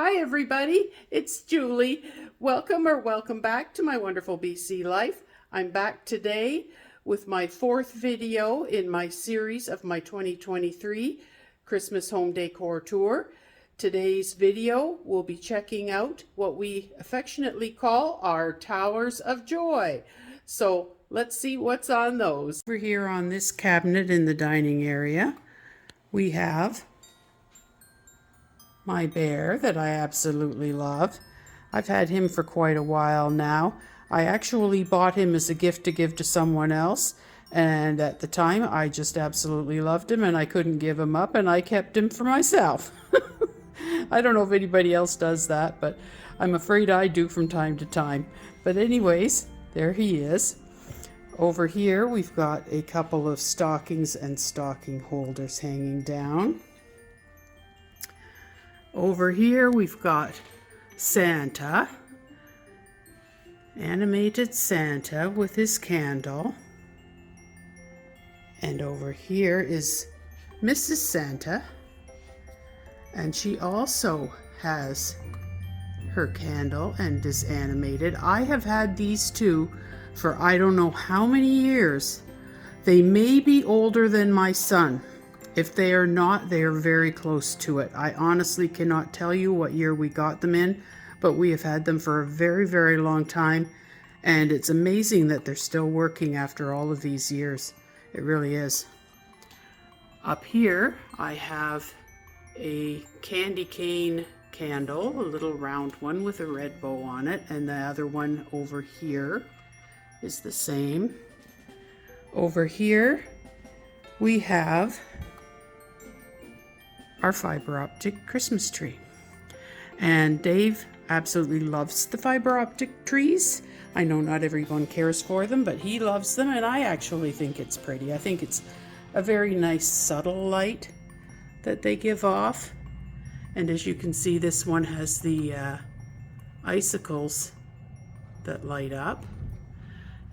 Hi everybody, it's Julie. Welcome back to my wonderful BC life. I'm back today with my fourth video in my series of my 2023 Christmas home decor tour. Today's video will be checking out what we affectionately call our Towers of Joy. So let's see what's on those. Over here on this cabinet in the dining area, we have my bear that I absolutely love. I've had him for quite a while now. I actually bought him as a gift to give to someone else, and at the time I just absolutely loved him and I couldn't give him up, and I kept him for myself. I don't know if anybody else does that, but I'm afraid I do from time to time. But anyways, there he is. Over here we've got a couple of stockings and stocking holders hanging down. Over here we've got Santa, animated Santa with his candle. And over here is Mrs. Santa, and she also has her candle and is animated. I have had these two for I don't know how many years. They may be older than my son. If they are not, they are very close to it. I honestly cannot tell you what year we got them in, but we have had them for a very, very long time, and it's amazing that they're still working after all of these years. It really is. Up here, I have a candy cane candle, a little round one with a red bow on it, and the other one over here is the same. Over here, we have our fiber optic Christmas tree. And Dave absolutely loves the fiber optic trees. I know not everyone cares for them, but he loves them, and I actually think it's pretty. I think it's a very nice subtle light that they give off. And as you can see, this one has the icicles that light up.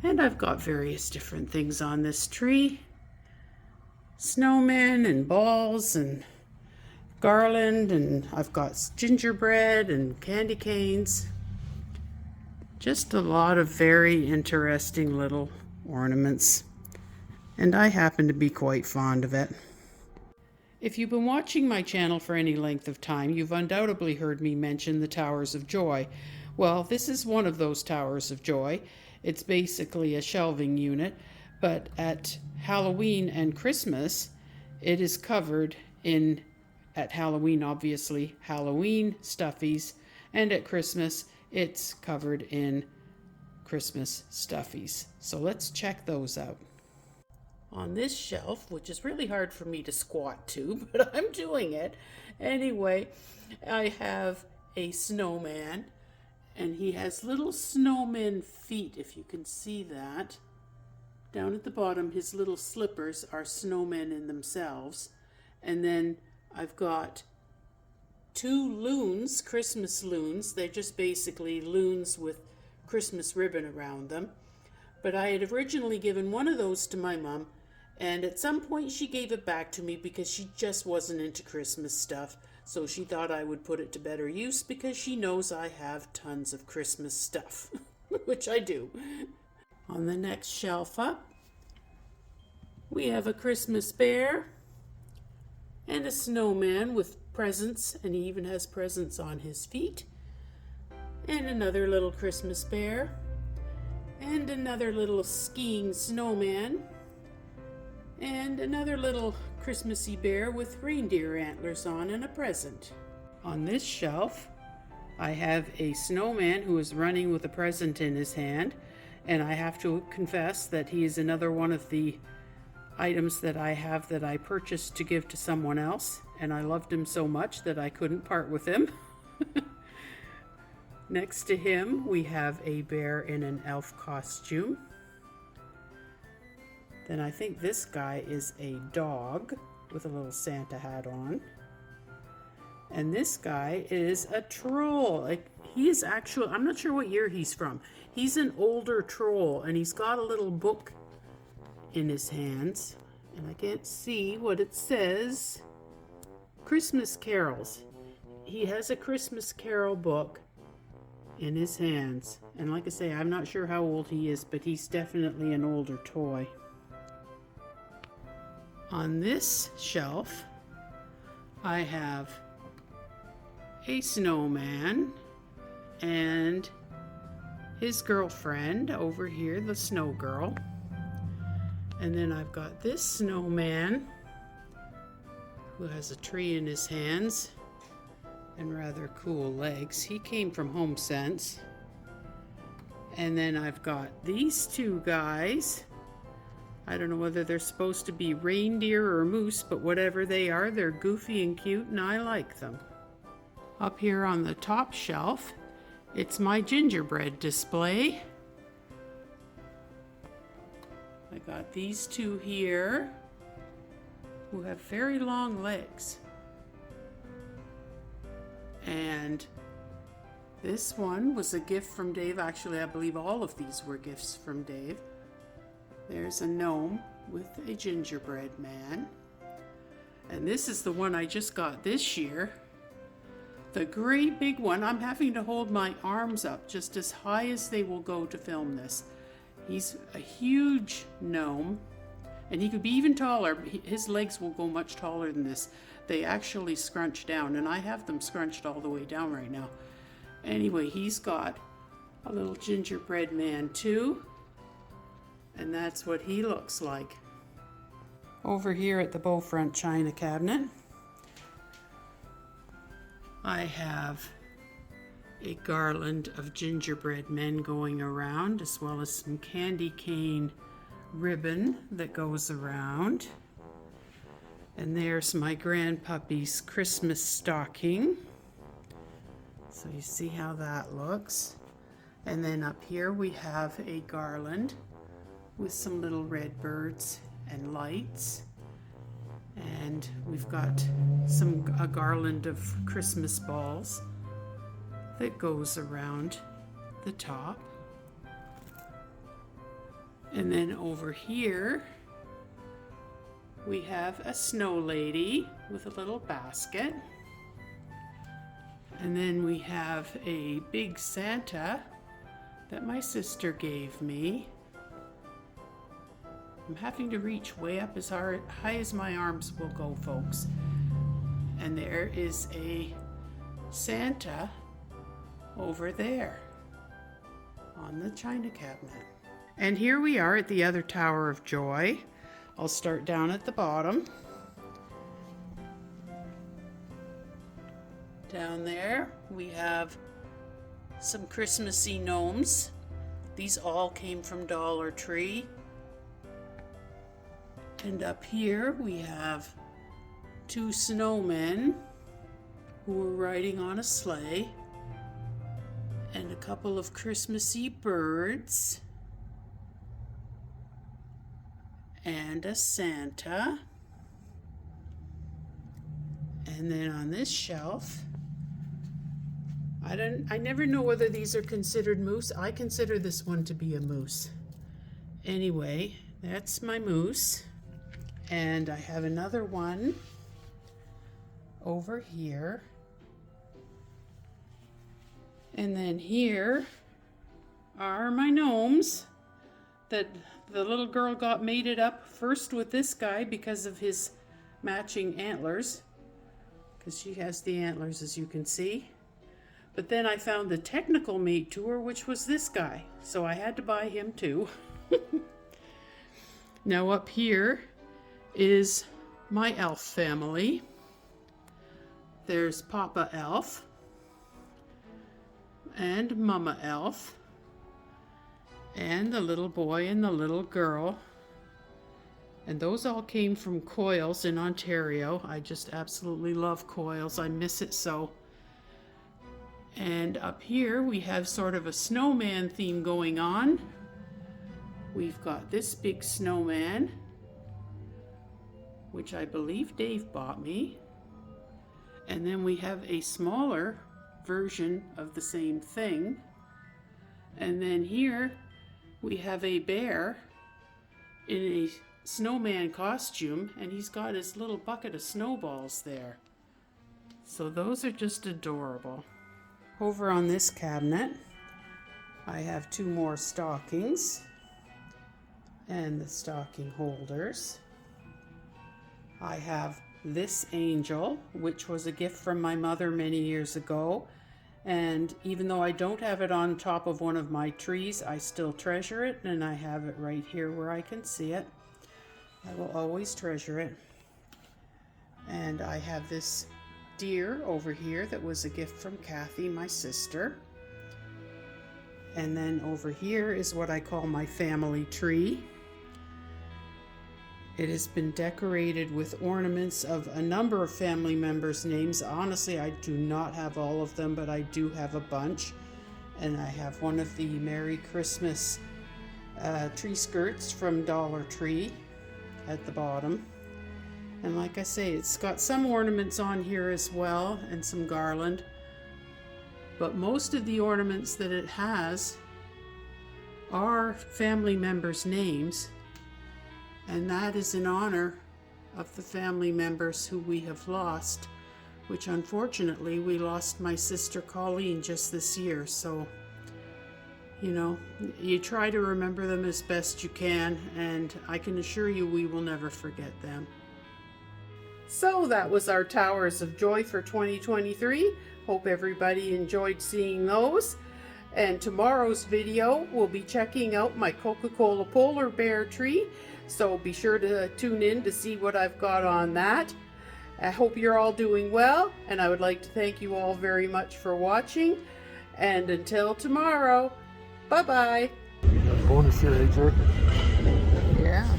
And I've got various different things on this tree. Snowmen and balls and garland, and I've got gingerbread and candy canes. Just a lot of very interesting little ornaments, and I happen to be quite fond of it. If you've been watching my channel for any length of time, you've undoubtedly heard me mention the Towers of Joy. Well, this is one of those Towers of Joy. It's basically a shelving unit, but at Halloween and Christmas, it is covered in, at Halloween obviously, Halloween stuffies, and at Christmas it's covered in Christmas stuffies. So let's check those out. On this shelf, which is really hard for me to squat to, but I'm doing it anyway, I have a snowman, and he has little snowman feet, if you can see that. Down at the bottom, his little slippers are snowmen in themselves. And then I've got two loons, Christmas loons. They're just basically loons with Christmas ribbon around them. But I had originally given one of those to my mom, and at some point she gave it back to me because she just wasn't into Christmas stuff. So she thought I would put it to better use because she knows I have tons of Christmas stuff, which I do. On the next shelf up, we have a Christmas bear and a snowman with presents, and he even has presents on his feet. And another little Christmas bear. And another little skiing snowman. And another little Christmassy bear with reindeer antlers on and a present. On this shelf, I have a snowman who is running with a present in his hand. And I have to confess that he is another one of the items that I have that I purchased to give to someone else, and I loved him so much that I couldn't part with him. Next to him, we have a bear in an elf costume. Then I think this guy is a dog with a little Santa hat on. And this guy is a troll. He is actually, I'm not sure what year he's from. He's an older troll, and he's got a little book in his hands, and I can't see what it says. Christmas carols. he has a Christmas Carol book in his hands. And like I say, I'm not sure how old he is, but he's definitely an older toy. On this shelf, I have a snowman and his girlfriend over here, the snow girl. And then I've got this snowman who has a tree in his hands and rather cool legs. He came from HomeSense. And then I've got these two guys. I don't know whether they're supposed to be reindeer or moose, but whatever they are, they're goofy and cute and I like them. Up here on the top shelf, it's my gingerbread display. I got these two here who have very long legs. And this one was a gift from Dave. Actually, I believe all of these were gifts from Dave. There's a gnome with a gingerbread man. And this is the one I just got this year. The great big one. I'm having to hold my arms up just as high as they will go to film this. He's a huge gnome, and he could be even taller. His legs will go much taller than this. They actually scrunch down, and I have them scrunched all the way down right now. Anyway, he's got a little gingerbread man too, and that's what he looks like. Over here at the bow front china cabinet, I have a garland of gingerbread men going around, as well as some candy cane ribbon that goes around. And there's my grandpuppy's Christmas stocking. So you see how that looks. And then up here we have a garland with some little red birds and lights. And we've got a garland of Christmas balls that goes around the top. And then over here we have a snow lady with a little basket. And then we have a big Santa that my sister gave me. I'm having to reach way up as high as my arms will go, folks. And there is a Santa over there on the china cabinet. And here we are at the other Tower of Joy. I'll start down at the bottom. Down there we have some Christmassy gnomes. These all came from Dollar Tree. And up here we have two snowmen who are riding on a sleigh, and a couple of Christmassy birds, and a Santa. And then on this shelf, I never know whether these are considered moose. I consider this one to be a moose. Anyway, that's my moose. And I have another one over here. And then here are my gnomes that the little girl got mated up first with this guy because of his matching antlers, because she has the antlers, as you can see. But then I found the technical mate to her, which was this guy, so I had to buy him too. Now up here is my elf family. There's Papa Elf and Mama Elf and the little boy and the little girl. And those all came from Coils in Ontario. I just absolutely love Coils. I miss it so. And up here we have sort of a snowman theme going on. We've got this big snowman, which I believe Dave bought me. And then we have a smaller version of the same thing. And then here we have a bear in a snowman costume, and he's got his little bucket of snowballs there. So those are just adorable. Over on this cabinet, I have 2 more stockings and the stocking holders. I have this angel, which was a gift from my mother many years ago. And even though I don't have it on top of one of my trees, I still treasure it, and I have it right here where I can see it. I will always treasure it. And I have this deer over here that was a gift from Kathy, my sister. And then over here is what I call my family tree. It has been decorated with ornaments of a number of family members' names. Honestly, I do not have all of them, but I do have a bunch. And I have one of the Merry Christmas tree skirts from Dollar Tree at the bottom. And like I say, it's got some ornaments on here as well and some garland. But most of the ornaments that it has are family members' names. And that is in honor of the family members who we have lost, which unfortunately we lost my sister Colleen just this year. So, you know, you try to remember them as best you can, and I can assure you we will never forget them. So that was our Towers of Joy for 2023. Hope everybody enjoyed seeing those. And tomorrow's video, we'll be checking out my Coca-Cola polar bear tree. So be sure to tune in to see what I've got on that. I hope you're all doing well, and I would like to thank you all very much for watching. And until tomorrow, bye-bye. Bonus here, eh, Jerk? Yeah.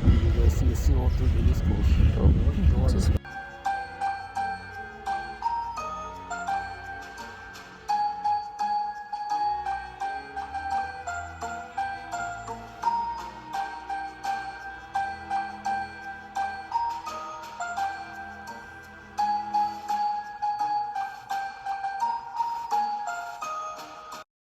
You guys see a seal through the East Coast. Just